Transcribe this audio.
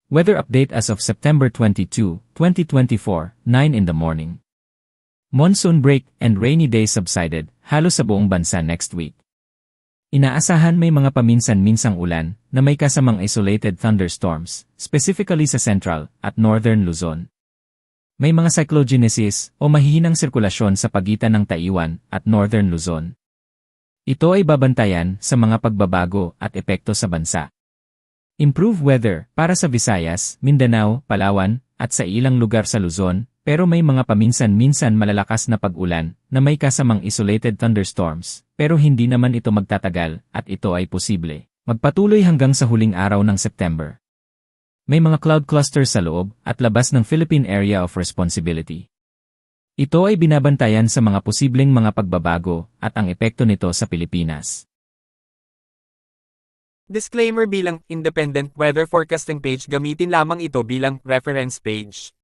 Weather update as of September 22, 2024, 9 in the morning. Monsoon break and rainy days subsided, halos sa buong bansa next week. Inaasahan may mga paminsan-minsang ulan na may kasamang isolated thunderstorms, specifically sa central at northern Luzon. May mga cyclogenesis o mahihinang sirkulasyon sa pagitan ng Taiwan at northern Luzon. Ito ay babantayan sa mga pagbabago at epekto sa bansa. Improve weather para sa Visayas, Mindanao, Palawan, at sa ilang lugar sa Luzon, pero may mga paminsan-minsan malalakas na pag-ulan na may kasamang isolated thunderstorms, pero hindi naman ito magtatagal at ito ay posible magpatuloy hanggang sa huling araw ng September. May mga cloud clusters sa loob at labas ng Philippine Area of Responsibility. Ito ay binabantayan sa mga posibleng mga pagbabago at ang epekto nito sa Pilipinas. Disclaimer: bilang independent weather forecasting page, gamitin lamang ito bilang reference page.